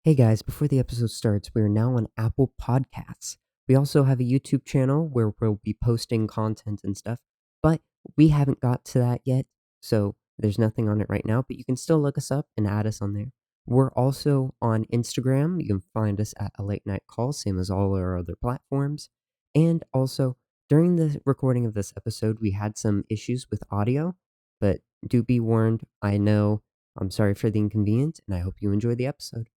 Hey guys, before the episode starts, we are now on Apple Podcasts. We also have a YouTube channel where we'll be posting content and stuff, but we haven't got to that yet, so there's nothing on it right now, but you can still look us up and add us on there. We're also on Instagram. You can find us at A Late Night Call, same as all our other platforms. And also, during the recording of this episode, we had some issues with audio, but do be warned, I'm sorry for the inconvenience, and I hope you enjoy the episode.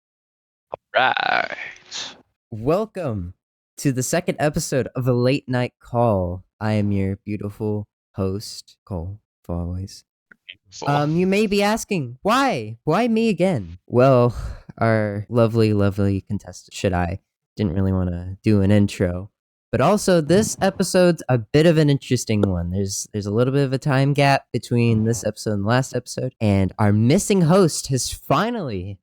Right. Welcome to the second episode of A Late Night Call. I am your beautiful host, Cole, for always. You may be asking, why? Why me again? Well, our lovely contestant, didn't really want to do an intro. But also, this episode's a bit of an interesting one. There's a little bit of a time gap between this episode and the last episode, and our missing host has finally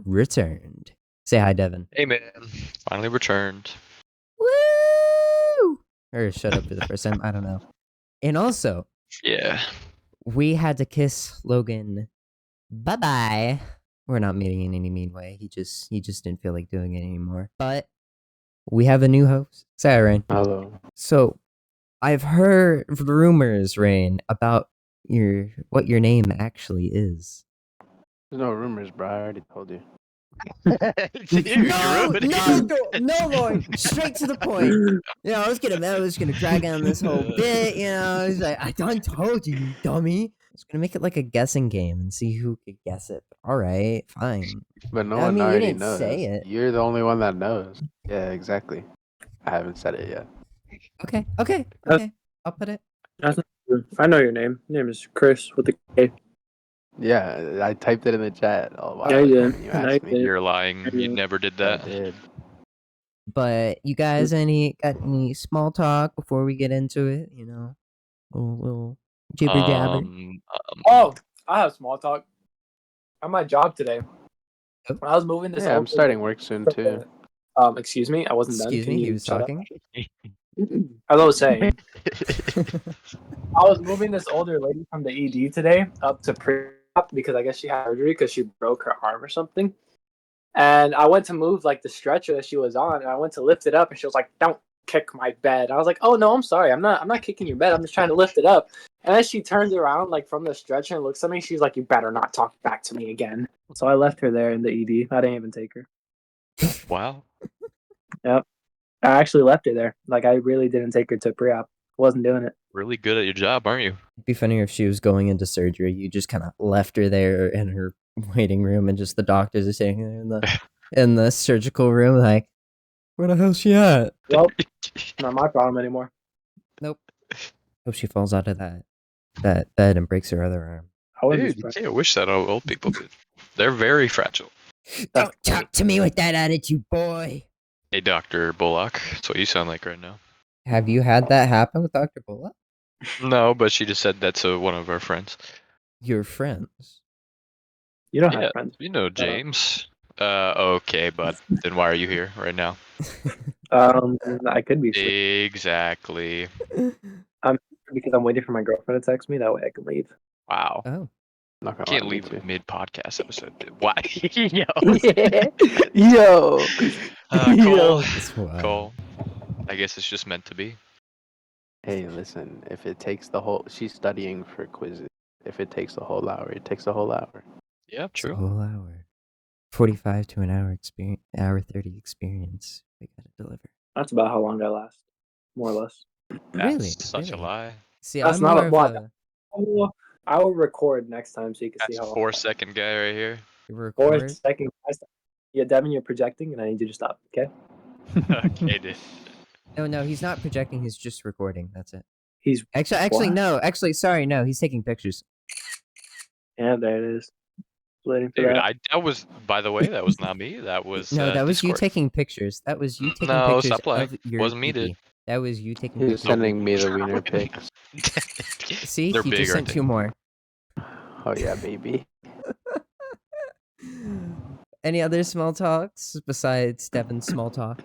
returned. Say hi, Devin. Hey, man. Finally returned. Woo! Or shut up for the first time. I don't know. And also, Yeah. we had to kiss Logan bye-bye. We're not meeting in any mean way. He just didn't feel like doing it anymore. But we have a new host. Say hi, Rain. Hello. So, I've heard rumors, Rain, about what your name actually is. There's no rumors, bro. I already told you. No, Lloyd. Straight to the point. I was gonna drag on this whole bit. I was like, I done told you, you dummy. I was gonna make it like a guessing game and see who could guess it. All right, fine. But no I one mean, you already didn't knows. say it. You're the only one that knows. Yeah, exactly. I haven't said it yet. Okay. I'll put it. I know your name. Your name is Chris with the K. Yeah, I typed it in the chat. Oh, wow. Yeah, you did. You No, asked you me. did. You're lying. You Yeah. never did I that. did. But you guys, got any small talk before we get into it? Little jibber jabber. Oh, I have small talk. On my job today, when I was moving this. Yeah, I'm starting work soon, too. Excuse me, I wasn't done. Excuse Can me, you he was shut up? talking. As I was saying, I was moving this older lady from the ED today up to pre-op because I guess she had surgery because she broke her arm or something. And I went to move like the stretcher that she was on, and I went to lift it up, and she was like, "Don't kick my bed." I was like, "Oh no, I'm sorry. I'm not kicking your bed. I'm just trying to lift it up." And as she turns around like from the stretcher and looks at me, she's like, "You better not talk back to me again." So I left her there in the ED. I didn't even take her. Wow. I actually left her there. Like I really didn't take her to pre-op. Wasn't doing it. Really good at your job, aren't you? It'd be funnier if she was going into surgery. You just kind of left her there in her waiting room, and just the doctors are sitting there in the surgical room, like, where the hell's she at? Well, not my problem anymore. Nope. Hope she falls out of that bed and breaks her other arm. I wasn't Dude, you surprised. can't wish that on old people. Dude. They're very fragile. Don't talk to me with that attitude, boy. Hey, Dr. Bullock. That's what you sound like right now. Have you had that happen with Dr. Bullock? No, but she just said that's one of our friends. Your friends. You don't Yeah. have friends. You know James. Okay, but then why are you here right now? I could be sick Exactly. because I'm waiting for my girlfriend to text me. That way I can leave. Wow. Oh. Not gonna Can't lie, leave me too. mid-podcast episode. Why? Yo. Yo! Cole. That's wild. Cole. I guess it's just meant to be. Hey, listen, if it takes she's studying for quizzes. If it takes the whole hour, it takes the whole hour. Yeah, It's a true. whole hour. 45 to an hour experience. Hour 30 experience. We gotta deliver. That's about how long I last, more or less. Really? That's such a Really? lie. See, That's I'm not more a of lot. a I will record next time so you can see That's how 4-second guy right here. Four record. second. Yeah, Devin, you're projecting, and I need you to stop. Okay. Okay, dude. No, he's not projecting. He's just recording. That's it. He's Actually, What? no. Actually, sorry, no. He's taking pictures. yeah, there it is. Waiting for Dude, that. that was, by the way, that was not me. That was No, that was you Discord. taking pictures. That was you taking No, pictures stop lying. of your Wasn't me, pee-pee. dude. That was you taking He was pictures. sending me the wiener pics. See, They're he big, just sent aren't they? 2 more. Oh, yeah, baby. Any other small talks besides Devin's small talk?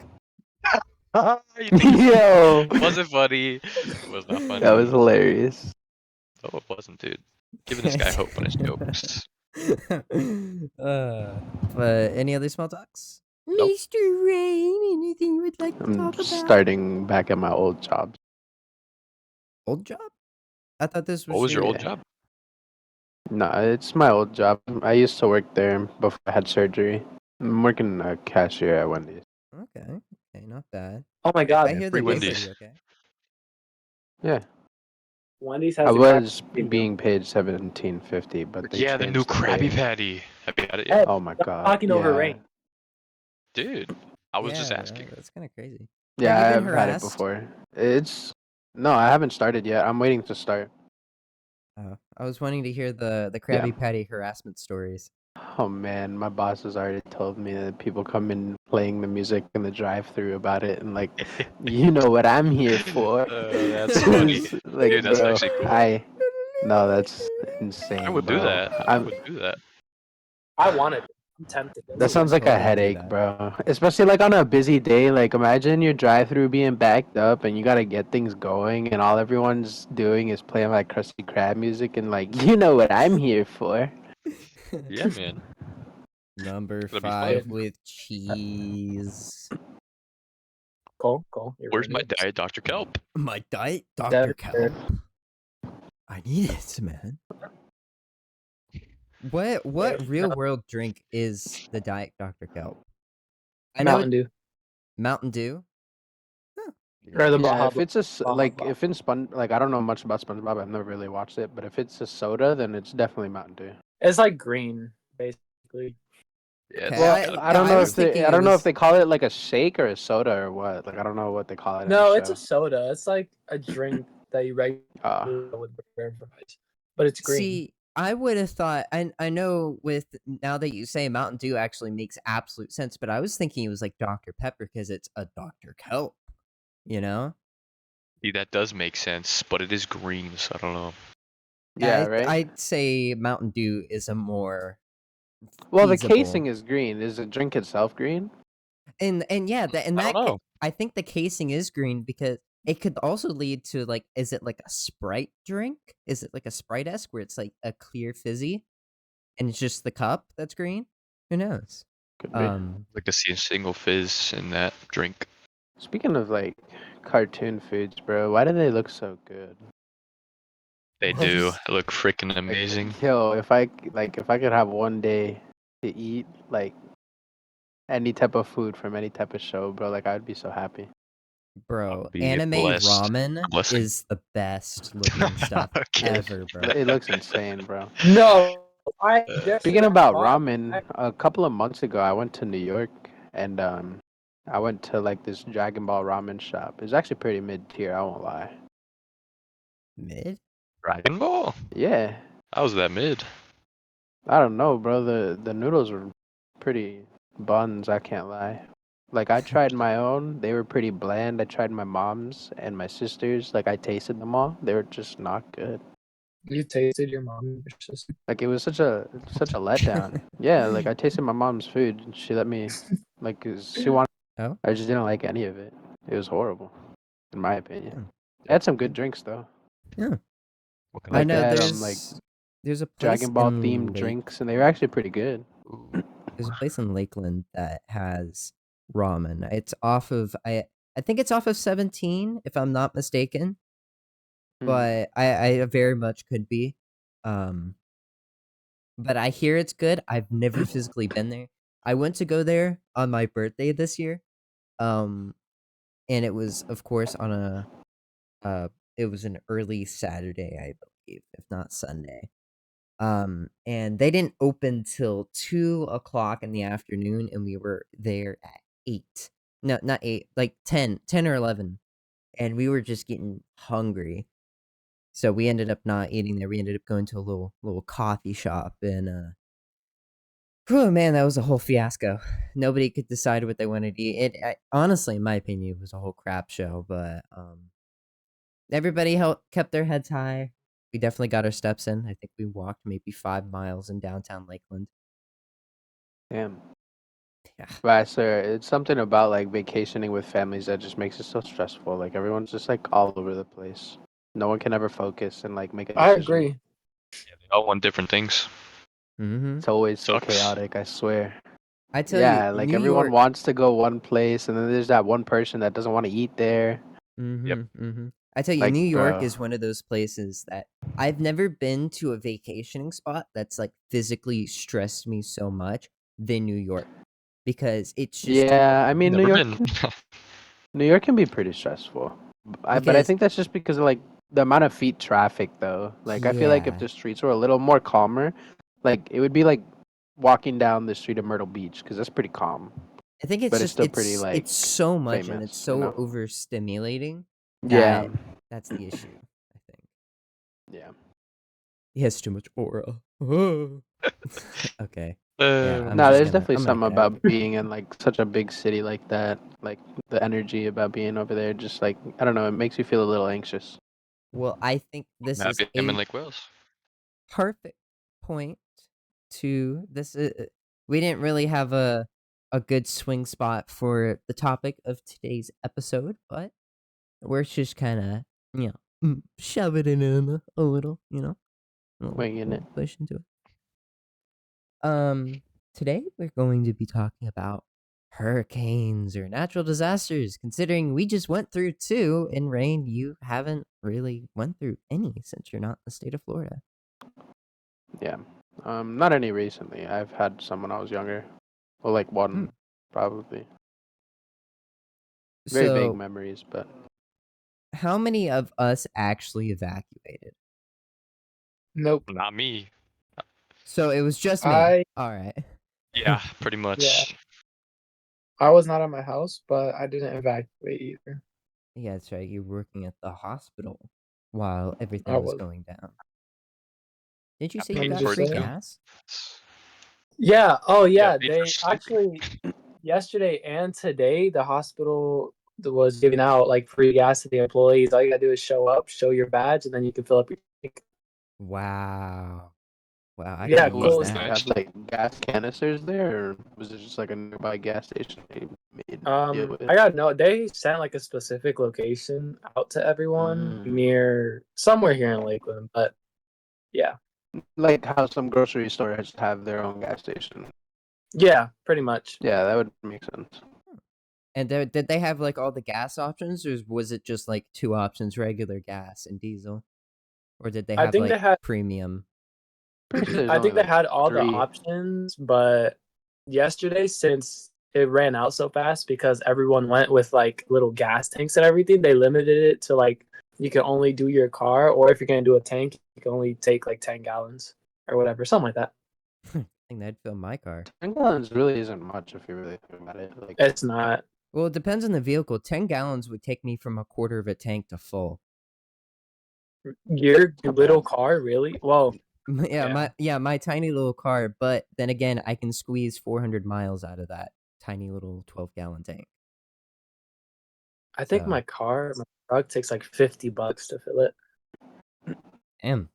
You think Yo! was it funny? It was not funny. That was hilarious. Oh, it wasn't, dude. Giving this guy hope on his jokes. But any other small talks? Nope. Mr. Rain, anything you would like to I'm talk about? starting back at my old job. Old job? I thought this was What was your old Yeah. job? No, it's my old job. I used to work there before I had surgery. I'm working a cashier at Wendy's. Okay, not bad. Oh my god, I hear free they pay Wendy's. pretty okay. Yeah, Wendy's has I the was Krabby Patty being paid $17.50, but they Yeah, the new changed the Krabby pay. Patty. Have you had it meal. yet? Hey, Oh my stop god. talking over Yeah. Rain. Dude, I was just Yeah, bro, asking. that's kind of crazy. Yeah, Have you been I've had it harassed? before. No, I haven't started yet. I'm waiting to start. I was wanting to hear the Yeah. Krabby Patty harassment stories. Oh man, my boss has already told me that people come in playing the music in the drive-through about it, and like, you know what I'm here for. That's funny. Like, Dude, that's bro, actually cool. no, that's insane, I would bro. do that. I would do that. I want it. I'm tempted. That sounds like a totally do headache, that. bro. Especially like on a busy day. Like, imagine your drive-through being backed up, and you gotta get things going, and all everyone's doing is playing like Krusty Krab music, and like, you know what I'm here for. Yeah, man. Number That'd be 5 fun. with cheese. Cole, you're Where's my ready? diet Dr. Kelp? My diet, Dr. Dr. Kelp. I need it, man. What There's real world drink is the diet Dr. Kelp? I know Mountain Dew. Mountain Dew. Or the Yeah, Baja if it's Baja like Blast. if in like I don't know much about SpongeBob. I've never really watched it, but if it's a soda, then it's definitely Mountain Dew. It's like green, basically. Yeah, Okay, it's Well, gotta be I don't I know was if they thinking I it don't know if was. they call it like a shake or a soda or what. Like I don't know what they call it. No, in it's the a soda. It's like a drink that you regularly show. with french fries, but it's green. See, I would have thought. I know with now that you say Mountain Dew actually makes absolute sense, but I was thinking it was like Dr. Pepper because it's a Dr. Kelp. You know. See, that does make sense, but it is green, so I don't know. Yeah, right. I'd say Mountain Dew is a more Well, the feasible. casing is green. Is the drink itself green? And yeah, I don't know. I think the casing is green because it could also lead to like, is it like a Sprite drink? Is it like a Sprite-esque where it's like a clear fizzy, and it's just the cup that's green? Who knows? Could be. I'd like to see a single fizz in that drink. Speaking of like cartoon foods, bro, why do they look so good? They What do. is- They look freaking Like, amazing. yo, if I could have one day to eat like any type of food from any type of show, bro, like I'd be so happy. Bro, Be anime blessed. ramen Blessing. is the best looking stuff Okay. ever, bro. It looks insane, bro. No, Speaking about ramen, a couple of months ago, I went to New York and I went to like this Dragon Ball ramen shop. It's actually pretty mid tier, I won't lie. Mid? Dragon Ball? Yeah, How's that mid? I don't know, bro. The noodles were pretty buns, I can't lie. Like I tried my own, they were pretty bland. I tried my mom's and my sister's. Like I tasted them all, they were just not good. You tasted your mom and your sister. Like it was such a letdown. Yeah, like I tasted my mom's food and she let me, like 'cause she wanted. Oh? I just didn't like any of it. It was horrible, in my opinion. Hmm. They had some good drinks though. What can I Like know they had there's a place Dragon Ball in themed drinks, and they were actually pretty good. Ooh. There's a place in Lakeland that has ramen. It's off of I think it's off of 17 if I'm not mistaken, Hmm. but I very much could be. But I hear it's good. I've never physically been there. I went to go there on my birthday this year. And it was of course on it was an early Saturday, I believe, if not Sunday. And they didn't open till 2 o'clock in the afternoon, and we were there at 8. No, not 8, like 10 or 11. And we were just getting hungry. So we ended up not eating there. We ended up going to a little coffee shop, and oh man, that was a whole fiasco. Nobody could decide what they wanted to eat. Honestly, in my opinion, it was a whole crap show, but everybody kept their heads high. We definitely got our steps in. I think we walked maybe 5 miles in downtown Lakeland. Damn. Yeah. But I swear, it's something about like vacationing with families that just makes it so stressful. Like everyone's just like all over the place. No one can ever focus and like make a I decision. agree. Yeah, they all want different things. Mm-hmm. It's always Sucks. chaotic, I swear. I tell Yeah, you, like New everyone York. wants to go one place, and then there's that one person that doesn't want to eat there. Mm-hmm. Mm-hmm. I tell you, Like, New York bro. is one of those places that I've never been to a vacationing spot that's like physically stressed me so much than New York, because it's just Yeah, I mean, Never been. New York can be pretty stressful. But I because think that's just because of like the amount of feet traffic, though. Like, I feel like if yeah, the streets were a little more calmer, like it would be like walking down the street of Myrtle Beach, because that's pretty calm, I think it's but it's just still pretty like it's so much and it's famous, you so know? overstimulating Yeah, that that's the issue. I think yeah. he has too much aura. Okay. Yeah, I'm No, just there's gonna definitely something get out of about here. being in like such a big city like that. Like the energy about being over there, just like I don't know, it makes you feel a little anxious. Well, I think this is Happy I'm in a Lake Wales. perfect point to this. We didn't really have a good swing spot for the topic of today's episode, but we're just kind of shove it in a little, a little Winging it. push into it. Today we're going to be talking about hurricanes or natural disasters. Considering we just went through 2, and Rain, you haven't really went through any since you're not in the state of Florida. Yeah. Not any recently. I've had some when I was younger. Well, like one, probably. Very vague So, memories, but how many of us actually evacuated? Nope. Not me. So it was just me. I All right. Yeah, pretty much. I was not at my house, but I didn't evacuate either. Yeah, that's right. You're working at the hospital while I everything was was. going down. Did you Got say you paid got just for it free saying. too. gas? Yeah. Oh, Yeah, yeah. paid for They sleeping. actually yesterday and today the hospital was giving out like free gas to the employees. All you gotta do is show up, show your badge, and then you can fill up your tank. Wow. Wow, I Yeah, could cool. use cool. Did you that. have like gas canisters there, or was it just like a nearby gas station they made deal with? I got no. They sent like a specific location out to everyone Mm. near somewhere here in Lakeland, but yeah, Like how some grocery stores have their own gas station. yeah, pretty much. Yeah, that would make sense. And did they have like all the gas options, or was it just like 2 options, regular gas and diesel? Or did they I have think like they had. premium? Pretty sure there's I only think they like had all the 3. options, but yesterday, since it ran out so fast because everyone went with like little gas tanks and everything, they limited it to like you can only do your car, or if you're gonna do a tank, you can only take like 10 gallons or whatever, something like that. I think that'd fill my car. 10 gallons really isn't much if you really think about it. Like, It's not. Well, it depends on the vehicle. 10 gallons would take me from a quarter of a tank to full. Your not little bad. car, really? Well, My tiny little car, but then again, I can squeeze 400 miles out of that tiny little 12-gallon tank. I think So, my truck takes like $50 to fill it. damn.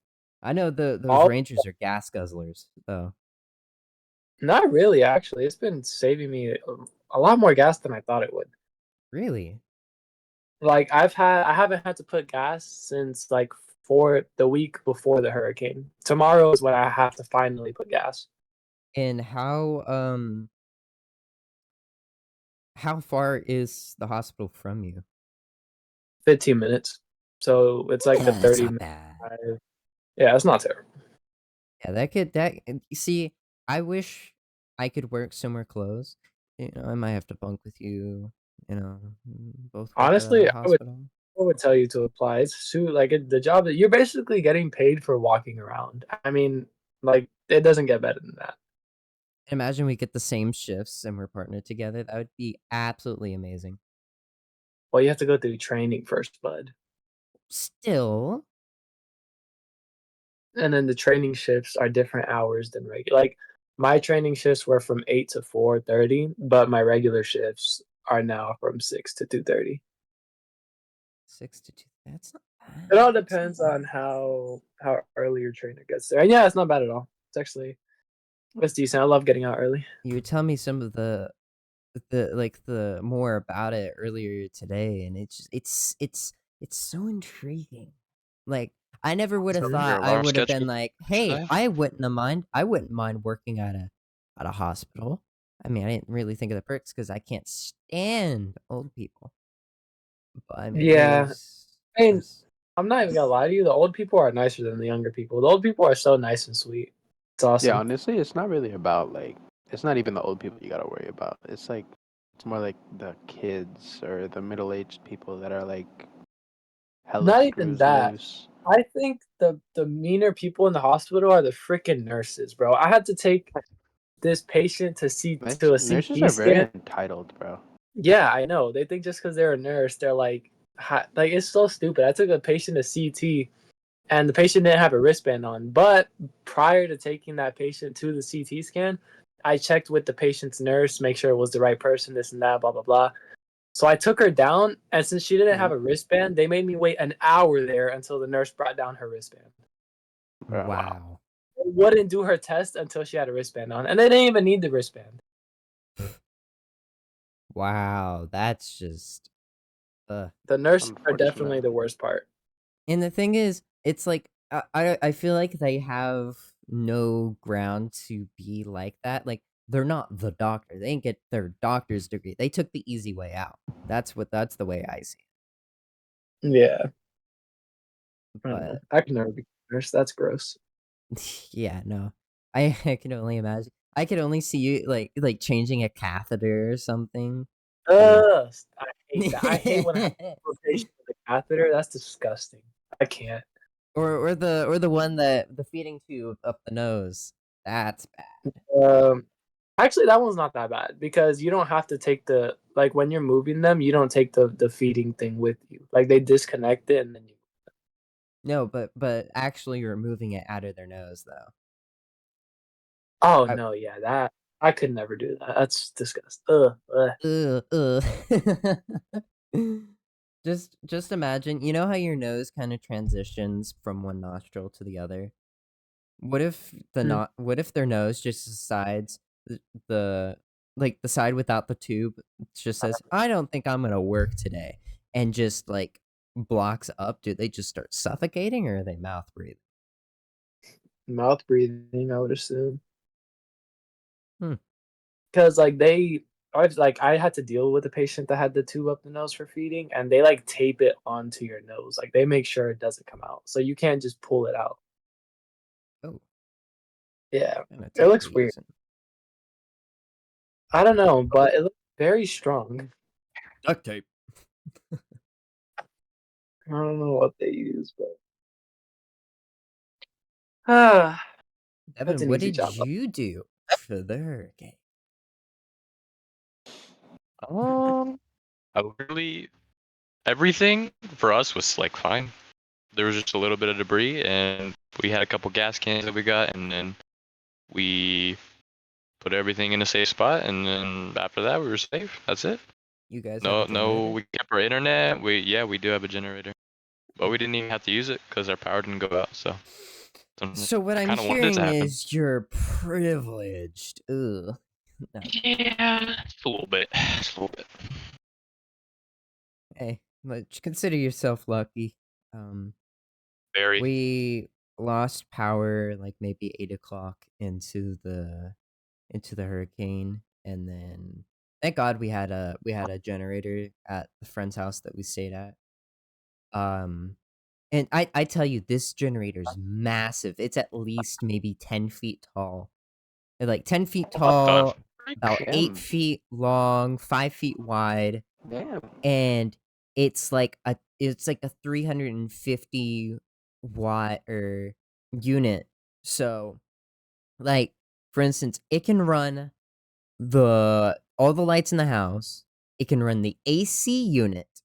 I know those All Rangers are gas guzzlers, though. Not really, actually. It's been saving me a lot more gas than I thought it would. Really? Like I haven't had to put gas since like for the week before the hurricane. Tomorrow is when I have to finally put gas. And how far is the hospital from you? 15 minutes. So it's like a That's 30 not minute bad. drive. Yeah, it's not terrible. Yeah, you see, I wish I could work somewhere close. I might have to bunk with you, both with Honestly, the hospital. I would tell you to apply. The job that you're basically getting paid for walking around. I mean, like it doesn't get better than that. Imagine we get the same shifts and we're partnered together. That would be absolutely amazing. Well, you have to go through training first, bud. Still, And then the training shifts are different hours than regular. Like my training shifts were from 8 to 4:30, but my regular shifts are now from 6 to 2:30. 6 to 2. That's not bad. It all depends on how early your trainer gets there. And yeah, it's not bad at all. It's decent. I love getting out early. You were telling me some of the more about it earlier today, and it's so intriguing. Like I never would have Your thought I alarm would have been schedule like, hey, today? I wouldn't mind working at a hospital. I mean, I didn't really think of the perks because I can't stand old people. But I mean, Yeah, I mean, there's I'm not even gonna lie to you. The old people are nicer than the younger people. The old people are so nice and sweet. It's Yeah, awesome. honestly, it's not really about like it's not even the old people you gotta worry about. It's like it's more like the kids or the middle-aged people that are like hella Not even screws that. loose. I think the meaner people in the hospital are the freaking nurses, bro. I had to take this patient to a Nurses CT are very scan. entitled, bro. Yeah, I know. They think just because they're a nurse, they're like, like it's so stupid. I took a patient to CT, and the patient didn't have a wristband on. But prior to taking that patient to the CT scan, I checked with the patient's nurse, make sure it was the right person, this and that, blah blah blah. So I took her down, and since she didn't have a wristband, they made me wait an hour there until the nurse brought down her wristband. Bro. wow. They wouldn't do her test until she had a wristband on, and they didn't even need the wristband. Wow, that's just The nurses are Unfortunate. definitely the worst part. And the thing is, it's like I feel like they have no ground to be like that. Like they're not the doctor. They didn't get their doctor's degree. They took the easy way out. That's the way I see Yeah, it. I don't know. But I can never be a nurse. That's gross. yeah, no. I can only imagine. I could only see you like changing a catheter or something. Ugh, I hate that. I hate when I have a patient with a catheter. That's disgusting. I can't. or the one that the feeding tube up the nose. That's bad. Um, Actually, that one's not that bad because you don't have to take the like when you're moving them, you don't take the feeding thing with you. Like they disconnect it and then you. No, but actually removing it out of their nose though. Oh I, no, yeah, that I could never do that. That's disgusting. Ugh, ugh. Just imagine, you know how your nose kind of transitions from one nostril to the other? What if Mm. what if their nose just decides the like the side without the tube just says, "I don't think I'm going to work today." And just like blocks up? Do they just start suffocating or are they mouth breathing? Mouth breathing, I would assume. Hmm. Because I had to deal with a patient that had the tube up the nose for feeding, and they like tape it onto your nose. Like they make sure it doesn't come out, so you can't just pull it out. Oh, Yeah, kind of it tape looks they weird. using? I don't know, but it looks very strong. Duct tape. I don't know what they use, but ah, that's Evan, an what easy did job. you do for the hurricane? I literally everything for us was like fine. There was just a little bit of debris, and we had a couple gas cans that we got, and then we put everything in a safe spot, and then after that we were safe. That's it. You guys have a No, generator? we kept our internet. We do have a generator, but we didn't even have to use it because our power didn't go out. So So what I I'm kind of wanted it to hearing happen. is you're privileged. Ugh. No. Yeah, just a little bit. Just a little bit. Hey, but consider yourself lucky. Very. We lost power like maybe 8 o'clock into the hurricane, and then thank God we had a generator at the friend's house that we stayed at. And I tell you, this generator's massive. It's at least maybe 10 feet tall. Like 10 feet What the tall, about freak? 8 feet long, 5 feet wide, Damn. and it's like a 350 watt or unit. So, like for instance, it can run all the lights in the house. It can run the AC unit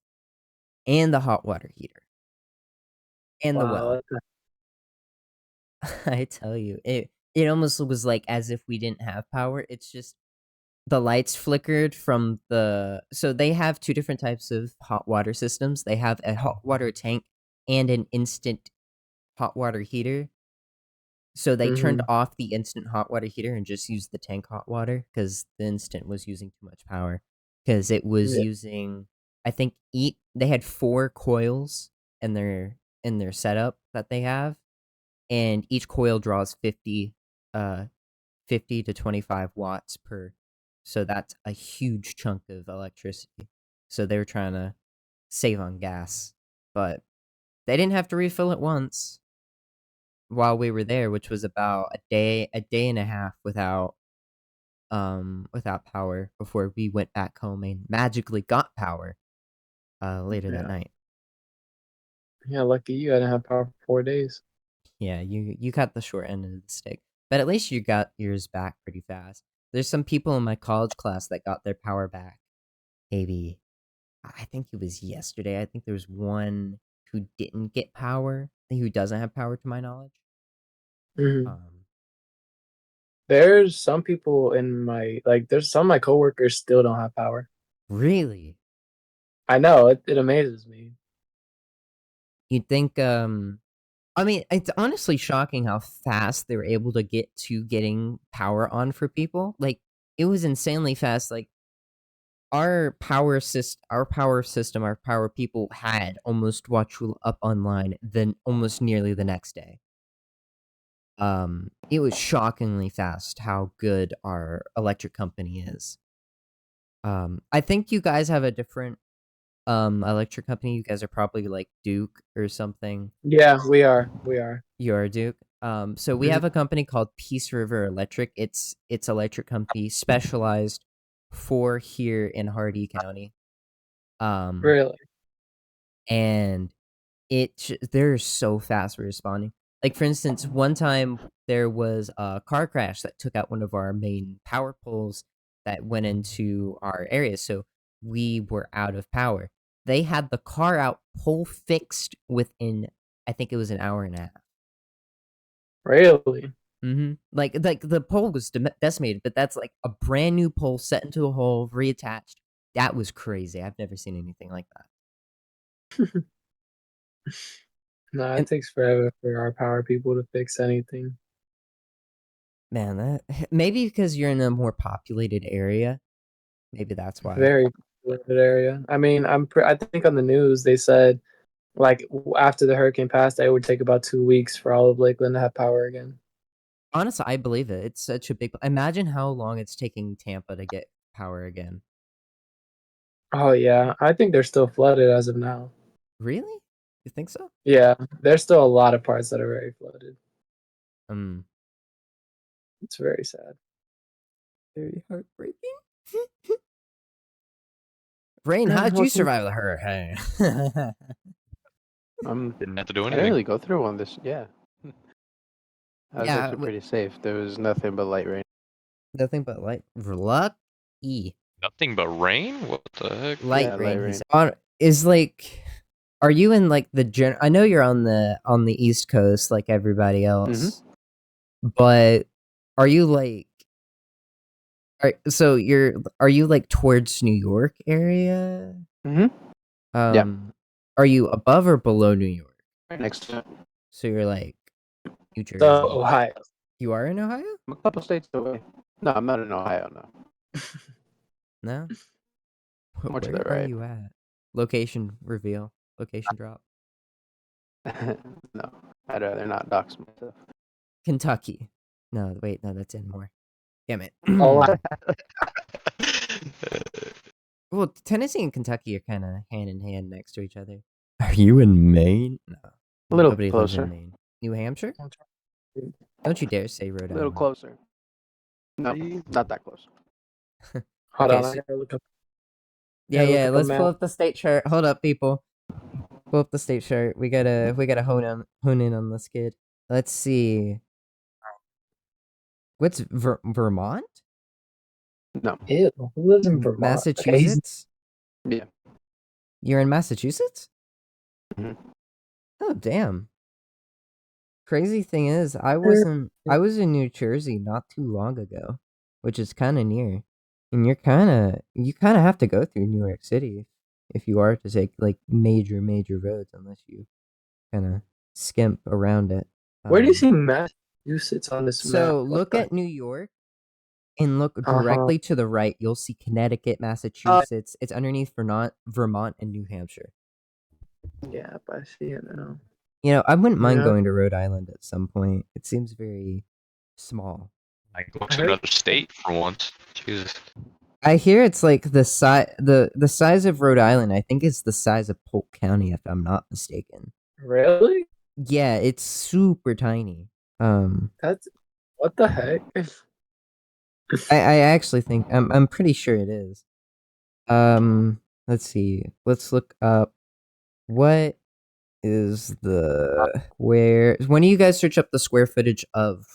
and the hot water heater and the well. Wow, I tell you, it almost was like as if we didn't have power. It's just the lights flickered from so they have two different types of hot water systems. They have a hot water tank and an instant hot water heater. So they turned off the instant hot water heater and just used the tank hot water because the instant was using too much power. Because it was yeah. using, I think, they had 4 coils in their in their setup that they have, and each coil draws 50 to 25 watts per. So that's a huge chunk of electricity. So they were trying to save on gas, but they didn't have to refill it once while we were there, which was about a day and a half without power before we went back home and magically got power later that night. Yeah, lucky you. I didn't have power for 4 days. Yeah, you got the short end of the stick, but at least you got yours back pretty fast. There's some people in my college class that got their power back. Maybe, I think it was yesterday. I think there was one who didn't get power, who doesn't have power to my knowledge. Mm-hmm. There's some people in there's some of my coworkers still don't have power. Really? I know, it amazes me. You'd think, I mean, it's honestly shocking how fast they were able to get to getting power on for people. Like, it was insanely fast. Like, our power people had almost watch up online then almost nearly the next day. It was shockingly fast how good our electric company is. I think you guys have a different electric company. You guys are probably like Duke or something. Yeah, we are. You're Duke. So we have a company called Peace River Electric. It's electric company specialized for here in Hardee County. Really? And they're so fast responding. Like, for instance, one time there was a car crash that took out one of our main power poles that went into our area, so we were out of power. They had the car out, pole fixed within, I think it was an hour and a half. Really? Mm-hmm. Like the pole was decimated, but that's like a brand new pole set into a hole, reattached. That was crazy. I've never seen anything like that. No, it takes forever for our power people to fix anything. Man, that maybe because you're in a more populated area. Maybe that's why. Very populated area. I mean, I think on the news they said like after the hurricane passed, it would take about 2 weeks for all of Lakeland to have power again. Honestly, I believe it. It's such a big. Imagine how long it's taking Tampa to get power again. Oh yeah, I think they're still flooded as of now. Really? You think so? Yeah, there's still a lot of parts that are very flooded. It's very sad. Very heartbreaking. Rain, how'd you survive the hurricane? Didn't have to do I anything. didn't really go through one this. Yeah. I was actually pretty safe. There was nothing but light rain. Nothing but light. Lucky. Nothing but rain? What the heck? Light rain. Is like, are you in like the I know you're on the East Coast like everybody else, but are you like? Are you like towards New York area? Yeah. Are you above or below New York? Right next to it. So you're like New Jersey. So Ohio. You are in Ohio? I'm a couple states away. No, I'm not in Ohio. No. No. Much Where of that are right. you at? Location reveal. Location drop. No, I'd rather not dox myself. Kentucky. No, wait, no, that's in more. Damn it. Well, Tennessee and Kentucky are kind of hand in hand next to each other. Are you in Maine? No. A little Nobody lives closer. in Maine. New Hampshire? Don't you dare say Rhode A Island. little closer. No, not that close. Hold on, so- I gotta look up. Yeah, let's pull up the state chart. Hold up, people. Pull up the state chart. We gotta hone in on this kid. Let's see. What's Vermont? No. Ew, who lives in Vermont? Massachusetts? Yeah. You're in Massachusetts? Mhm. Oh, damn. Crazy thing is, I was in New Jersey not too long ago, which is kind of near. And you kind of have to go through New York City if you are to take like major roads, unless you kind of skimp around it. Where do you see Massachusetts on this map? So look at New York and look directly to the right. You'll see Connecticut, Massachusetts. It's underneath Vermont and New Hampshire. Yeah, I see it now. You know, I wouldn't mind Yeah. going to Rhode Island at some point. It seems very small. Like go I to heard- another state for once. Jesus. I hear it's like the size of Rhode Island. I think it's the size of Polk County, if I'm not mistaken. Really? Yeah, it's super tiny. That's what the heck? I actually think I'm pretty sure it is. Let's see. Let's look up what is the where. When do you guys search up the square footage of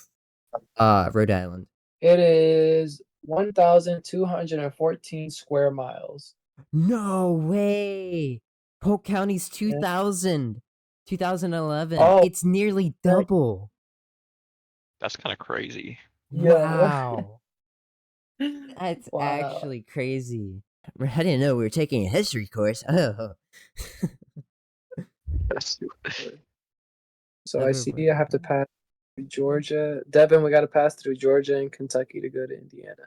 Rhode Island? It is 1,214 square miles. No way. Polk County's Yeah. 2011. Oh. It's nearly double. That's kind of crazy. Yeah. Wow. That's Wow. actually crazy. I didn't know we were taking a history course. Oh. So I see I have to pass through Georgia. Devin, we got to pass through Georgia and Kentucky to go to Indiana.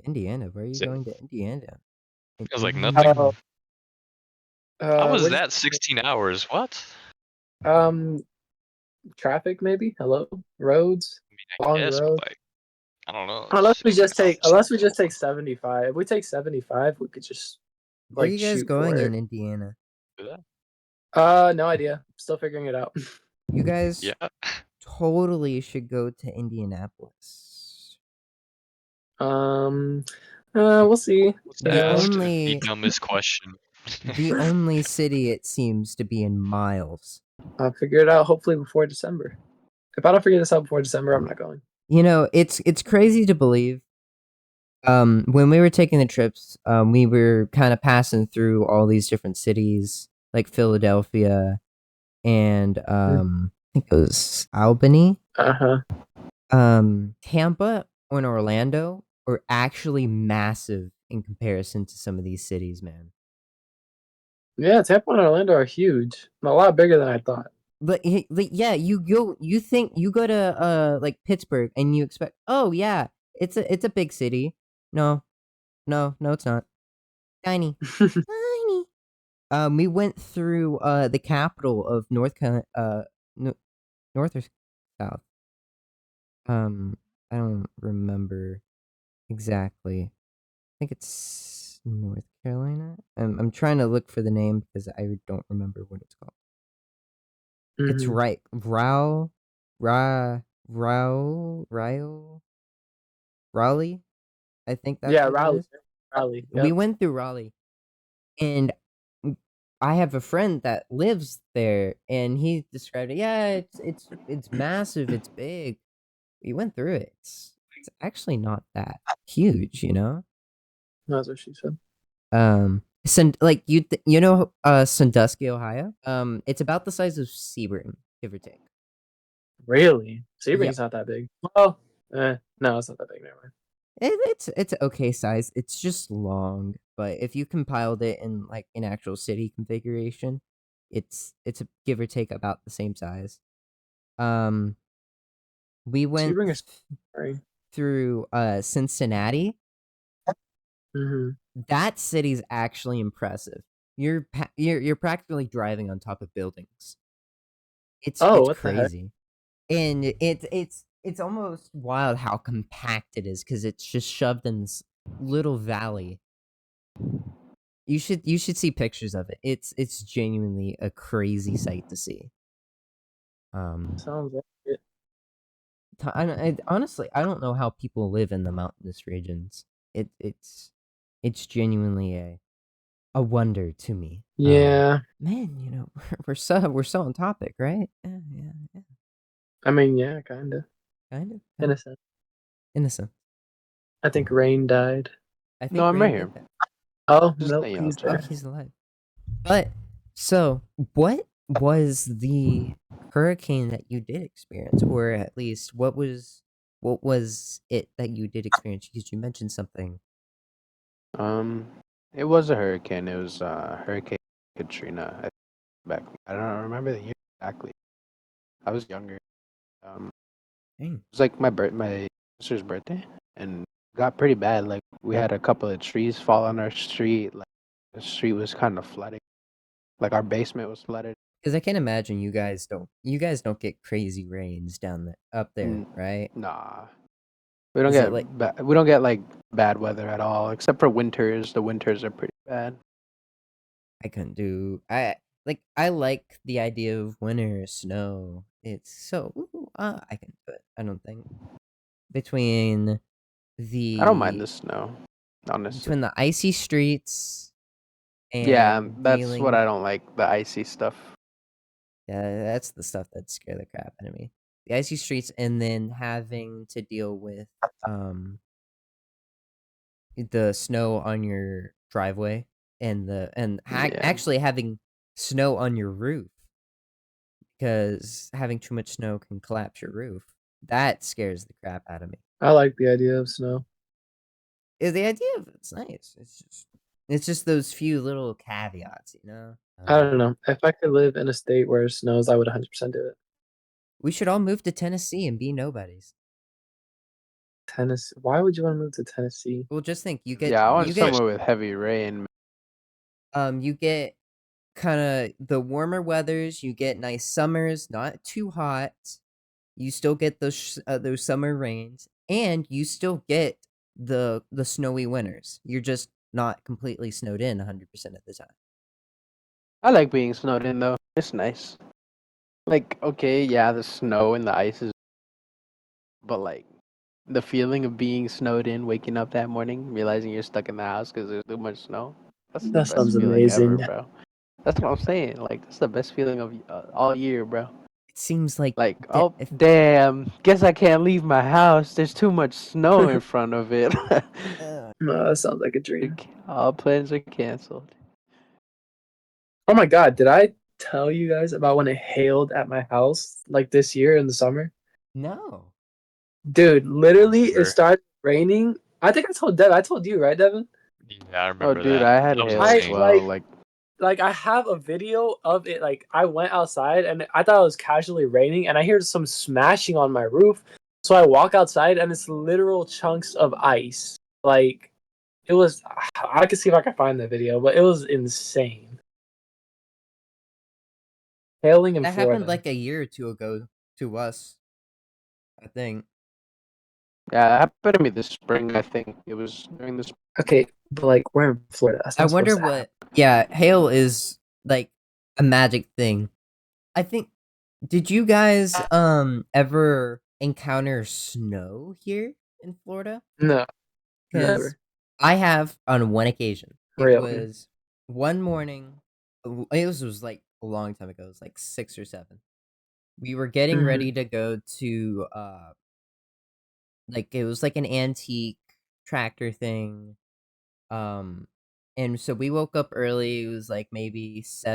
Indiana, where are you Is it- going to Indiana? Feels like Indiana? nothing. Oh. How was where'd you- that 16 hours? What? Traffic maybe. Hello, roads. Long Yes, road. but like I don't know. Unless we 16 just take hours. 75. If we take 75, we could just Where are like you guys shoot going for in it. Indiana? No idea. Still figuring it out. You guys Yeah. totally should go to Indianapolis. We'll see. Let's You The know, ask only- the dumbest question. The only city it seems to be in miles. I'll figure it out hopefully before December. If I don't figure this out before December, I'm not going. You know, it's crazy to believe. When we were taking the trips, we were kind of passing through all these different cities, like Philadelphia, and I think it was Albany. Uh-huh. Tampa and Orlando are actually massive in comparison to some of these cities, man. Yeah, Tampa and Orlando are huge. A lot bigger than I thought. But yeah, you go to like Pittsburgh and you expect, oh yeah, it's a big city. No, it's not. Tiny. Tiny. We went through the capital of North or South. I don't remember exactly. I think it's North Carolina. I'm trying to look for the name because I don't remember what it's called. It's Mhm. right. Raleigh. I think that's Yeah, what it Raleigh. is. Raleigh. We Yep. went through Raleigh, and I have a friend that lives there, and he described it. Yeah, it's massive. It's big. We went through it. It's actually not that huge, you know. That's what she said. Sandusky, Ohio. It's about the size of Sebring, give or take. Really? Sebring's Yep. not that big. Well, no, it's not that big. Never mind. It's okay size. It's just long, but if you compiled it in like an actual city configuration, it's a give or take about the same size. We went Sebring is sorry. through Cincinnati. Mm-hmm. That city's actually impressive. You're practically driving on top of buildings. It's what the heck? crazy, and it's almost wild how compact it is because it's just shoved in this little valley. You should see pictures of it. It's genuinely a crazy sight to see. Sounds like it. Honestly, I don't know how people live in the mountainous regions. It's genuinely a wonder to me. Yeah. Man, you know, we're so on topic, right? Yeah. I mean, yeah, kind of. Innocent. I think Rain died. I think No, I'm right Rain here. did that. Oh, Just no, letting y'all he's know. Oh, there. he's alive. But so, what was the hurricane that you did experience, or at least what was it that you did experience? Because you mentioned something. It was a hurricane. It was Hurricane Katrina. I don't remember the year exactly. I was younger. It Dang. was like my sister's birthday, and it got pretty bad. Like we had a couple of trees fall on our street. Like the street was kind of flooding. Like our basement was flooded. Because I can't imagine you guys don't get crazy rains up there, right? Nah, we don't Is it get like we don't get like bad weather at all, except for winters. The winters are pretty bad. I couldn't do I like the idea of winter or snow. It's so I can do it. I don't think between I don't mind the the snow, honestly. between the icy streets Yeah, and that's what dealing I don't like, the icy stuff. yeah, that's the stuff that scare the crap out of me. The icy streets and then having to deal with the snow on your driveway and Yeah. actually having snow on your roof because having too much snow can collapse your roof. That scares the crap out of me. I like the idea of snow. The idea of it's nice. It's just those few little caveats, you know. I don't know. If I could live in a state where it snows, I would 100% do it. We should all move to Tennessee and be nobodies. Tennessee. Why would you want to move to Tennessee? Well, just think I want somewhere with heavy rain. you get kind of the warmer weathers. You get nice summers, not too hot. You still get those summer rains, and you still get the snowy winters. You're just not completely snowed in 100% of the time. I like being snowed in though. It's nice. Like, okay, yeah, the snow and the ice is, but like the feeling of being snowed in, waking up that morning, realizing you're stuck in the house because there's too much snow. That's the That best sounds feeling amazing. ever, bro. That's what I'm saying. Like, that's the best feeling of all year, bro. It seems like damn, guess I can't leave my house. There's too much snow in front of it. No, that sounds like a dream. All plans are canceled. Oh my god, did I tell you guys about when it hailed at my house like this year in the summer? No. Dude, literally Sure. it started raining. I think I told Devin. I told you, right, Devin? Yeah, I remember dude, that. I had That was hail as insane. well. Like I have a video of it. Like I went outside and I thought it was casually raining, and I hear some smashing on my roof. So I walk outside and it's literal chunks of ice. Like it was. I can see if I can find the video, but it was insane. Hailing in That Florida. happened like a year or two ago to us, I think. Yeah, it happened to me this spring. I think it was during this. Okay, but like we're in Florida. That's I not wonder supposed to what. happen. Yeah, hail is like a magic thing. I think. Did you guys ever encounter snow here in Florida? No, Because never. I have on one occasion. It Really? was one morning. It was like a long time ago. It was like 6 or 7. We were getting Mhm. ready to go to like it was like an antique tractor thing. And so we woke up early. It was like maybe 6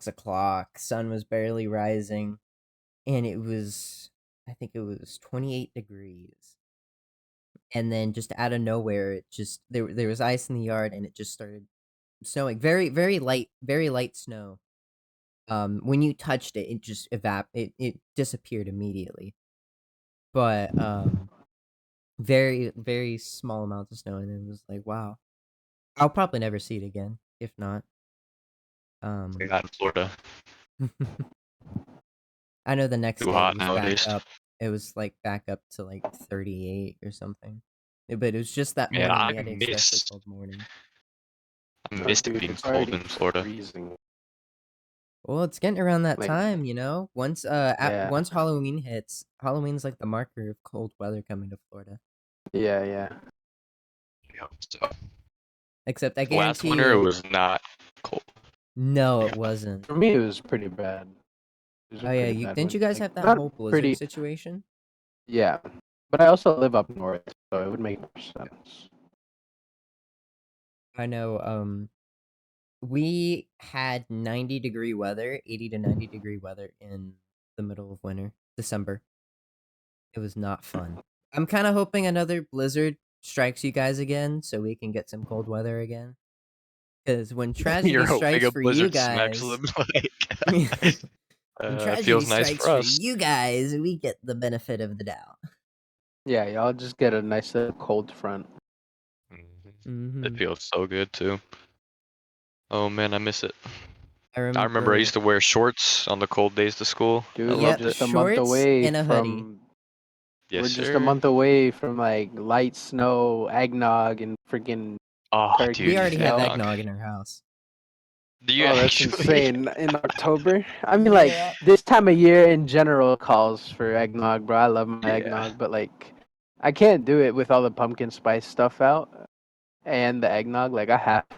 o'clock. Sun was barely rising, and I think it was 28 degrees. And then just out of nowhere, it just there was ice in the yard, and it just started snowing. Very very light snow. When you touched it, it just it disappeared immediately. But very very small amounts of snow, and it was like, wow. I'll probably never see it again, if not. Not in Florida. I know the next Too day hot it was nowadays. back up. It was like back up to like 38 or something. But it was just that Man, morning. I We had an especially miss cold morning. I miss it being It's cold already in Florida. freezing. Well, it's getting around that Like- time, you know. Once Yeah. once Halloween hits, Halloween's like the marker of cold weather coming to Florida. Yeah. Yeah, so Except I last guarantee winter it you, was not cold. no, Yeah. it wasn't. For me, it was pretty bad. It was a Oh yeah, pretty bad didn't one. you guys Like, have that not whole blizzard pretty- situation? Yeah, but I also live up north, so it would make more sense. I know. We had 90-degree weather, 80 to 90-degree weather in the middle of winter, December. It was not fun. I'm kind of hoping another blizzard strikes you guys again, so we can get some cold weather again. Because when tragedy You're hoping strikes a for you blizzard guys, smacks them like when it tragedy feels nice strikes for us. you guys, we get the benefit of the doubt. Yeah, y'all just get a nice little cold front. Mhm. Mhm. It feels so good too. Oh man, I miss it. I I remember I used to wear shorts on the cold days to school. Dude, I we're loved just it. a month shorts away and a hoodie. from. Yes, We're just sir. a month away from like light snow, eggnog, and freaking Oh, turkey. We dude, already have eggnog. eggnog in our house. Do you Oh, that's actually? insane. In October? I mean, like, Yeah. this time of year in general calls for eggnog, bro. I love my Yeah. eggnog, but, like, I can't do it with all the pumpkin spice stuff out and the eggnog. Like, I have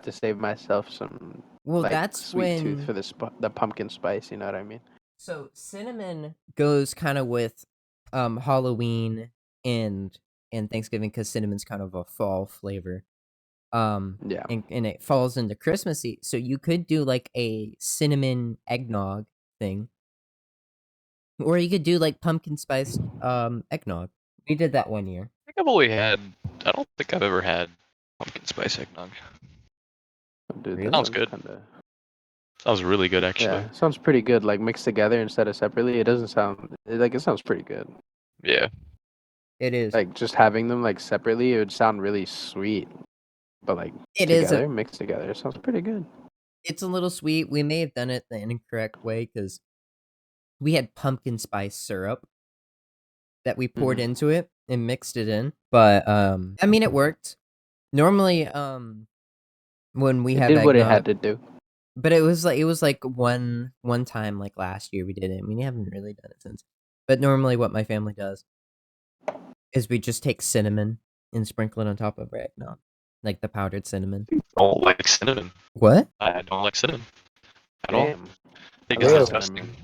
to save myself some, Well, like, that's sweet tooth when. for the pumpkin spice, you know what I mean? So cinnamon goes kind of with Halloween and Thanksgiving because cinnamon's kind of a fall flavor. Yeah. And it falls into Christmassy. So you could do like a cinnamon eggnog thing. Or you could do like pumpkin spiced eggnog. We did that one year. I think I've only had. I don't think I've ever had pumpkin spice eggnog. Dude, Really? that Sounds good. Kinda, Sounds really good, actually. yeah, sounds pretty good. Like, mixed together instead of separately. It doesn't sound, it sounds pretty good. Yeah. It is. Like, just having them, like, separately, it would sound really sweet. But, like, It is together, mixed together, it sounds pretty good. It's a little sweet. We may have done it the incorrect way because we had pumpkin spice syrup that we poured into it and mixed it in. But I mean it worked. Normally, when we It have did what it eggnog, had to do. but it was like one time like last year we did it. We haven't really done it since. But normally what my family does is we just take cinnamon and sprinkle it on top of our eggnog. Like the powdered cinnamon. I don't like cinnamon. What? I don't like cinnamon at all. Damn. I think I it's love disgusting. cinnamon.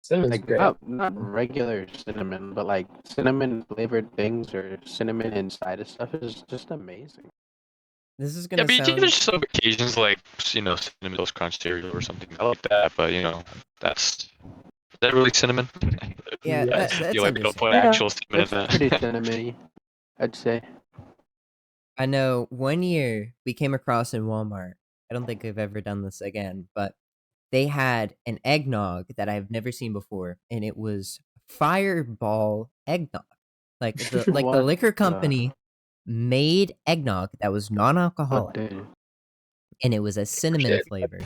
Cinnamon's Like, great. not regular cinnamon, but like cinnamon flavored things or cinnamon inside of stuff is just amazing. This is Yeah, gonna but you sound there's some occasions like cinnamon toast crunch cereal or something. I like that, but that's is that really cinnamon? yeah, Yeah. I that's feel like they don't put Yeah, actual cinnamon That's in pretty that. cinnamony, I'd say. I know one year we came across in Walmart. I don't think I've ever done this again, but they had an eggnog that I've never seen before, and it was Fireball eggnog. Like the What liquor the- company made eggnog that was non-alcoholic, dude. and it was a cinnamon Shit. flavor.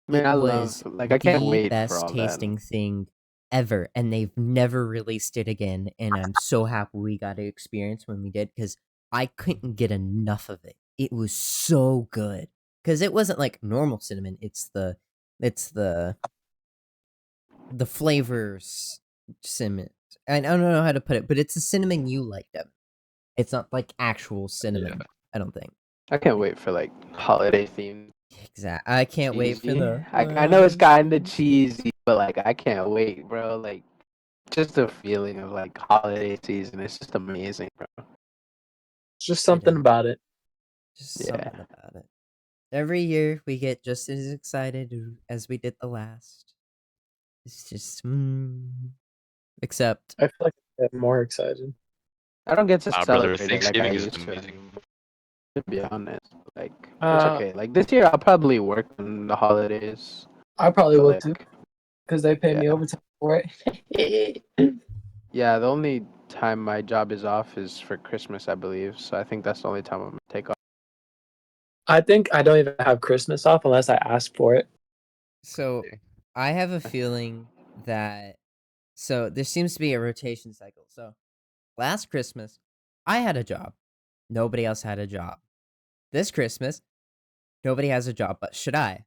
Man, It I was love, like, I can't the wait for best all that. tasting thing ever, and they've never released it again. And I'm so happy we got to experience when we did because I couldn't get enough of it. It was so good because it wasn't like normal cinnamon. It's the flavors cinnamon. I don't know how to put it, but it's the cinnamon you like, Devin. It's not like actual cinnamon. I don't think. I can't wait for like holiday themed. Exactly. I can't wait for cheesy. the. I know it's kind of cheesy, but like I can't wait, bro. Like just the feeling of like holiday season is just amazing, bro. It's just something is. about it. Just Yeah. something about it. Every year we get just as excited as we did the last. It's just except I feel like I'm more excited. I don't get to Nah, brother, celebrate it like I Thanksgiving is used to. amazing. To be honest, like it's Uh, okay. Like this year, I'll probably work on the holidays. I probably But, will like, too because they pay me yeah. overtime for it. Yeah, the only time my job is off is for Christmas, I believe. So I think that's the only time I'm gonna take off. I think I don't even have Christmas off unless I ask for it. so I have a feeling that there seems to be a rotation cycle. So last Christmas, I had a job. Nobody else had a job. This Christmas, nobody has a job, but should I?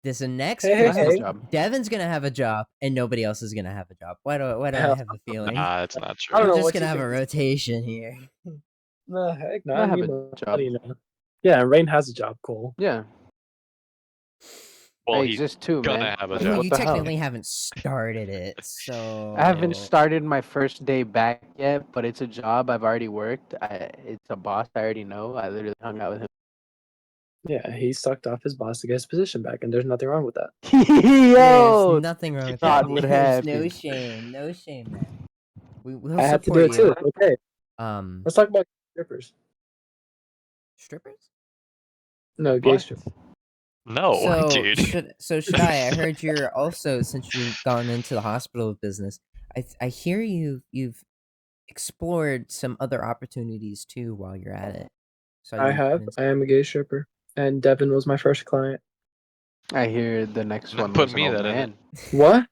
This next Hey, I have a Christmas, job. Devin's gonna have a job and nobody else is gonna have a job. Why do I Hell, have a feeling? Nah, that's not I true. don't We're know just what gonna you have a think. rotation here. No, heck no. I I have need a my job. money now. Yeah, and Rain has a job, Cole. Yeah, Well, I he's exist too, gonna man. have a Like, Well, job. what you the hell? technically haven't started it, so I haven't started my first day back yet, but it's a job I've already worked. It's a boss I already know. I literally hung out with him. Yeah, he sucked off his boss to get his position back, and there's nothing wrong with that. Yo, There's nothing wrong with thought that. would There's no happen. shame, there. We'll I had to do support it too. you. Okay, Um, let's talk about strippers. strippers? No, gay What? strippers. No, So dude. should I? I heard you're also since you've gone into the hospital business. I hear you've explored some other opportunities too while you're at it. So I have. I am a gay stripper. and Devin was my first client. I hear the next one Put was an me old that in man. What?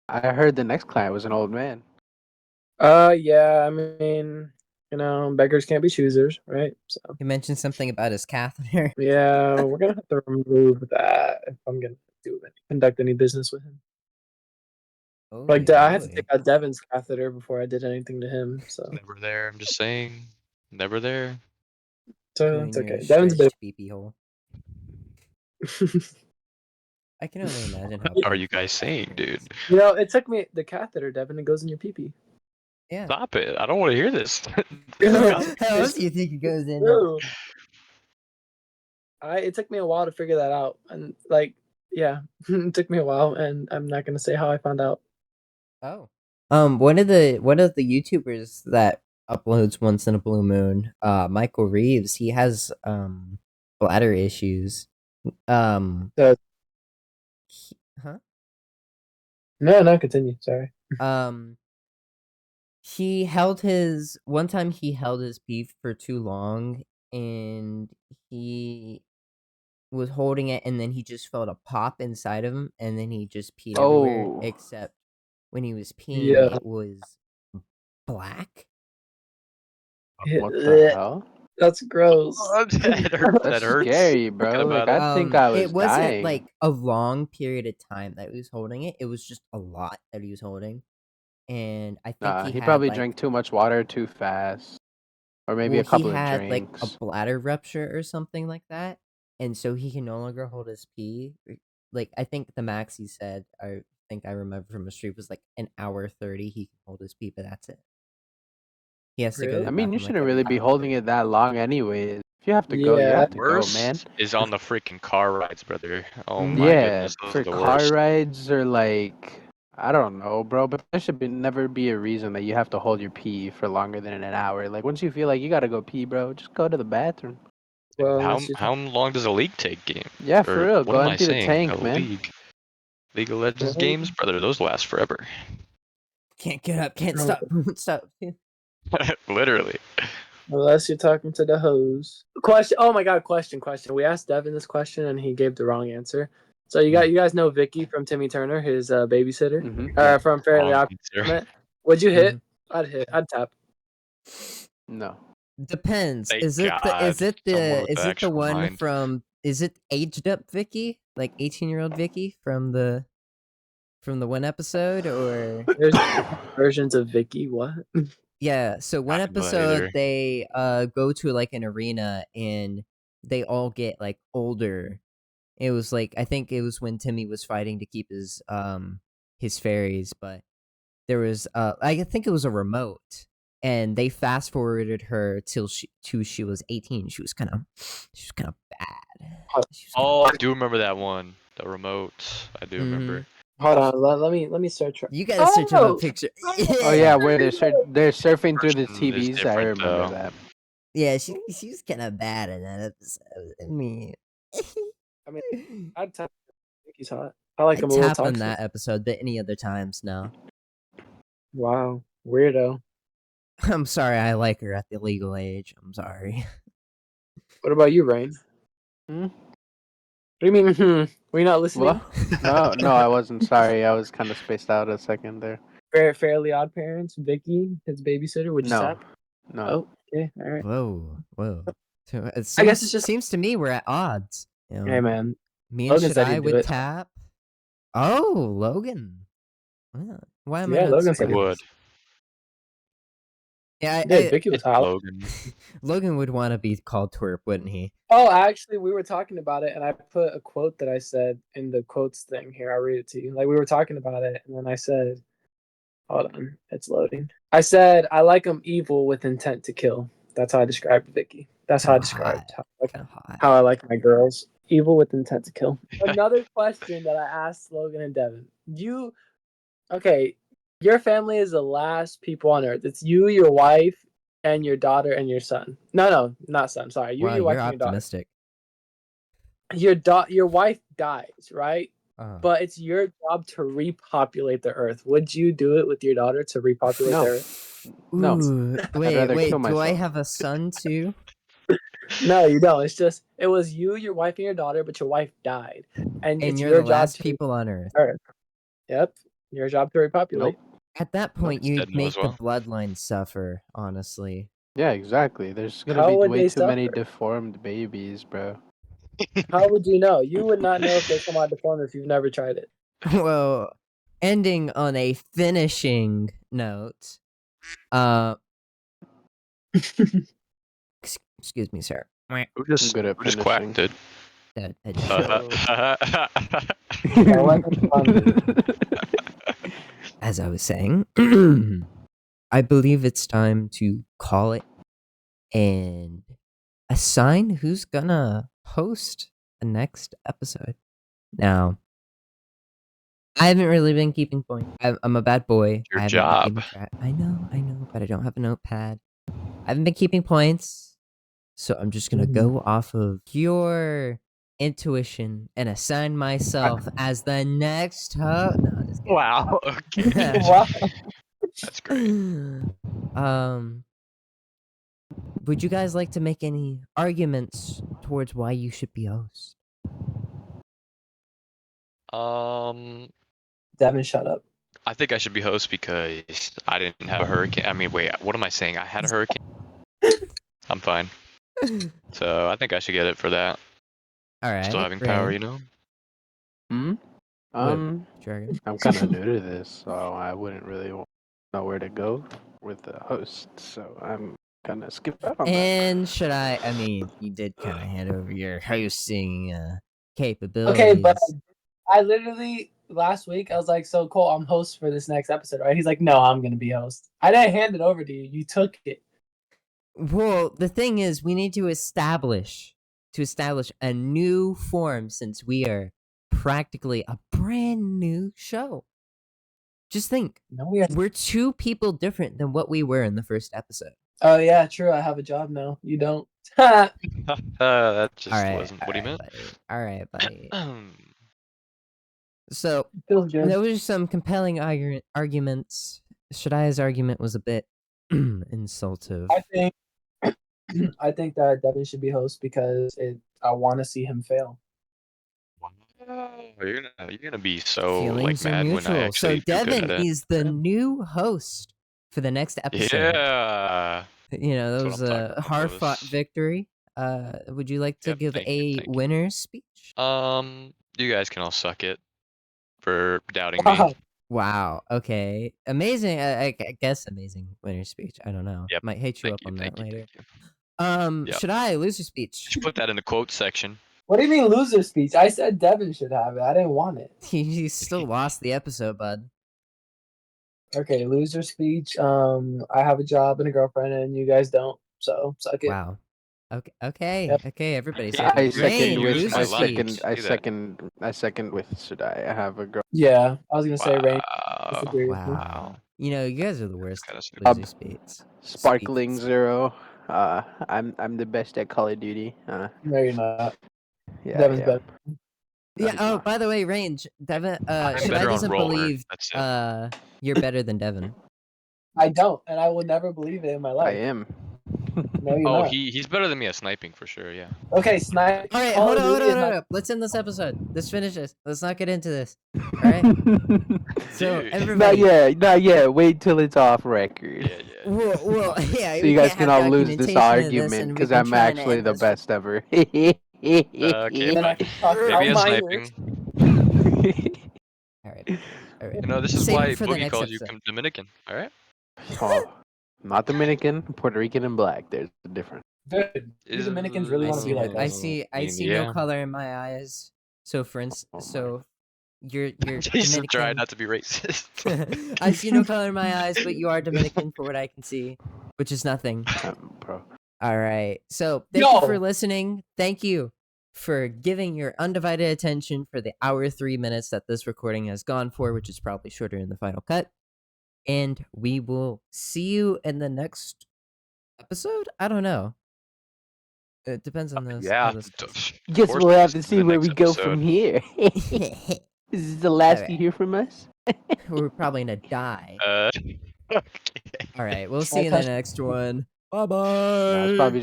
I heard the next client was an old man. Yeah. I mean, beggars can't be choosers, right? So You mentioned something about his catheter. yeah, we're gonna have to remove that if I'm gonna conduct any business with him. Oh, Like, I had to boy. take out Devin's catheter before I did anything to him. So Never there. I'm just saying. Never there. it's Your okay. Devin's a bit. stretched pee-pee hole. I can only imagine how What are you painful guys that saying, dude? is. It took me the catheter, Devin. It goes in your pee-pee. Yeah. Stop it. I don't want to hear this. How else do you think it goes in? True. It took me a while to figure that out, and yeah, it took me a while, and I'm not gonna say how I found out. Oh. One of the YouTubers that uploads once in a blue moon, Michael Reeves, he has bladder issues. So, Huh? no, continue. Sorry. He held his one time he held his pee for too long, and he was holding it, and then he just felt a pop inside of him, and then he just peed everywhere, Oh. except when he was peeing, Yeah. it was black. What the hell? That's gross. That That's hurts. scary, Thinking bro. Like, about I think I was It wasn't dying. like a long period of time that he was holding it. It was just a lot that he was holding, and I think Nah, he he had probably like, drank too much water too fast. Or maybe well, a couple he of had like a drinks. bladder rupture or something like that, and so he can no longer hold his pee. Like, I think the max he said, I think I remember from a street, was like an hour 30 he can hold his pee, but that's it. He has to go to Really? the I mean, you bathroom like shouldn't every really be hour holding 30. it that long anyways. If you have to go, you Yeah. have to go, worst man. is on the freaking car rides, brother. Oh Mhm. my Yeah, goodness, those for are the car worst. rides or like, I don't know, bro. But there should never be a reason that you have to hold your pee for longer than an hour. Like, once you feel like you gotta go pee, bro, just go to the bathroom. Well, How unless you how long does a league take game? Yeah, for Or real. what Go am I empty the saying? A tank, man. League of Legends Well- games, brother. Those last forever. Can't get up, can't Oh. stop, won't stop. Literally. Unless you're talking to the hose. Question. Oh my god. Question. We asked Devin this question and he gave the wrong answer. So you guys know Vicky from Timmy Turner, his babysitter, Mm-hmm. from Fairly Wrong Odd answer. Parents. Would you hit? I'd hit. I'd tap. No. Depends. Thank Is it God, someone with the the actual one mind. from, is it aged up Vicky? Like 18-year-old Vicky from the one episode, or There's versions of Vicky. What? yeah, so one I have no episode idea. they go to like an arena and they all get like older. It was like, I think it was when Timmy was fighting to keep his fairies, but there was I think it was a remote, and they fast forwarded her till she was 18. She was kind of bad. She was kinda Oh, I bad. do remember that one. The remote. I do remember. Hold on. Let me search her. You gotta search up a Oh! picture. Oh yeah, where they're surfing through the Version is TVs. I different, remember though. that. Yeah, she was kind of bad in that episode. I mean, I'd tap. Vicky's hot. I like I him a little tap on toxic. that episode, but any other times, no. Wow. Weirdo. I'm sorry, I like her at the legal age. I'm sorry. What about you, Rain? Hmm? What do you mean? Were you not listening? What? No, I wasn't. Sorry, I was kind of spaced out a second there. Fairly Odd Parents, Vicky, his babysitter. Would you No, tap? no. Oh, okay, all right. Whoa. So it seems, I guess it's just. seems to me we're at odds. You know? Hey, man. Me and Logan said Shadai he'd do would it. tap. Oh, Logan. Wow. Why am I Yeah, not Logan said he surprised? Would. Yeah, Yeah, Vicky was hot. Logan. Logan would want to be called twerp, wouldn't he? Oh, actually, we were talking about it, and I put a quote that I said in the quotes thing. Here, I'll read it to you. Like, we were talking about it, and then I said, hold on, it's loading. I said, I like them evil with intent to kill. That's how I described Vicky. That's how I Kinda described Kind of hot. how I like my girls. Evil with intent to kill. Another question that I asked Logan and Devin. Okay, your family is the last people on earth. It's you, your wife, and your daughter and your son. No, not son. Sorry, you, Wow, your wife, you're and your daughter. optimistic. Your wife dies, right? Uh-huh. But it's your job to repopulate the earth. Would you do it with your daughter to repopulate No. the earth? No. Ooh, rather wait, kill do I myself. have a son too? No, you don't. It's just it was you, your wife, and your daughter, but your wife died, and it's And you're your the job last to people on Earth. Earth. Yep, your job to repopulate. Nope. At that point, It's dead you'd now make as well. the bloodline suffer, honestly. Yeah, exactly. There's gonna How be would way they too many suffer? deformed babies, bro. How would you know? You would not know if they come out deformed if you've never tried it. Well, ending on a finishing note, excuse me, sir. Who just good at who just quacked, finishing. dude? That wasn't funny. As I was saying, I believe it's time to call it and assign who's gonna host the next episode. Now, I haven't really been keeping points. I'm a bad boy. Your I haven't job. been keeping track. I know, but I don't have a notepad. I haven't been keeping points, so I'm just gonna go off of your intuition and assign myself as the next host. No, just kidding. Wow. Okay. Wow. That's great. Would you guys like to make any arguments towards why you should be host? Devin, shut up. I think I should be host because I didn't have a hurricane. I mean, wait, what am I saying? I had a hurricane. I'm fine. So I think I should get it for that. All right. Still having power, you know? Hmm? Jargon. I'm kind of new to this, so I wouldn't really know where to go with the host. So I'm kind of skipped out on that. And should I mean, you did kind of hand over your hosting capabilities. Okay, but I literally last week I was like, "So Cole, I'm host for this next episode, right?" He's like, "No, I'm gonna be host." I didn't hand it over to you. You took it. Well, the thing is, we need to establish a new form since we are practically a brand new show. Just think, No, we have. we're two people different than what we were in the first episode. Oh yeah, true. I have a job now. You don't. That just All right, wasn't what he meant. All right, buddy. So Feels good. there was some compelling arguments. Shadai's argument was a bit insultive. I think that Devin should be host because I want to see him fail. You're gonna be so Feelings like are mad when I mutual. So actually do good Devin at it. is the new host for the next episode. Yeah. You know, that That's was what I'm a talking about, hard-fought brothers. victory. Would you like to Yep, give thank a you. winner's speech? You guys can all suck it for doubting Wow. me. Wow. Okay. Amazing. I guess amazing winner's speech. I don't know. Yep, Might hit you Thank up you, on thank that you, later. thank you. Yep. Should I loser speech? Just put that in the quote section. What do you mean loser speech? I said Devin should have it. I didn't want it. You still lost the episode, bud. Okay, loser speech. I have a job and a girlfriend, and you guys don't. So suck it. Wow. Okay. Yep. Okay. Everybody. Yeah, So I you second use with my I loser life. second speech. I Do that. second I second with Shadai. I have a girl. Yeah, I was gonna say Rain. Wow. Disagree with me. Wow. You know, you guys are the worst Kinda stupid. loser speech. Sparkling Speech. Zero. I'm the best at Call of Duty. No, you're not. Yeah. Devin's yeah. better. No, Yeah. he's Oh, not. by the way, Range, Devin. I'm Shadai better on doesn't roller. believe That's it. you're better than Devin. I don't, and I will never believe it in my I life. am. No, you're Oh, not. he's better than me at sniping for sure. Yeah. Okay, snipe. All right, Call hold of on. Duty is my- Let's end this episode. Let's finish this. Let's not get into this. All right. So Dude. everybody. Not yet. Wait till it's off record. Yeah. Well, yeah. So we you guys can't can have all lose this documentation of argument and we've because been I'm trying to actually end the this- best ever. Okay, Then I fine. talk about Maybe a minors. sniping. All right. You know, this is Save why it for the Boogie next calls you episode. Dominican. All right. Oh, not Dominican, Puerto Rican, and black. There's a difference. Dude, you Dominicans really I want to see. be like I us. see. I see Yeah. no color in my eyes. So, for instance, Oh my. so you're Jason, try Dominican. not to be racist. I see no color in my eyes, but you are Dominican for what I can see, which is nothing. Bro. All right. So thank you for Yo! listening. Thank you for giving your undivided attention for the hour 3 minutes that this recording has gone for, which is probably shorter in the final cut. And we will see you in the next episode. I don't know. It depends on this. Yeah. how this goes. Guess Force we'll have us to to see the where next we go episode. from here. This is the last Alright. you hear from us. We're probably gonna die. Okay. All right. We'll see you in the touched- next one. Bye No, bye. it's probably just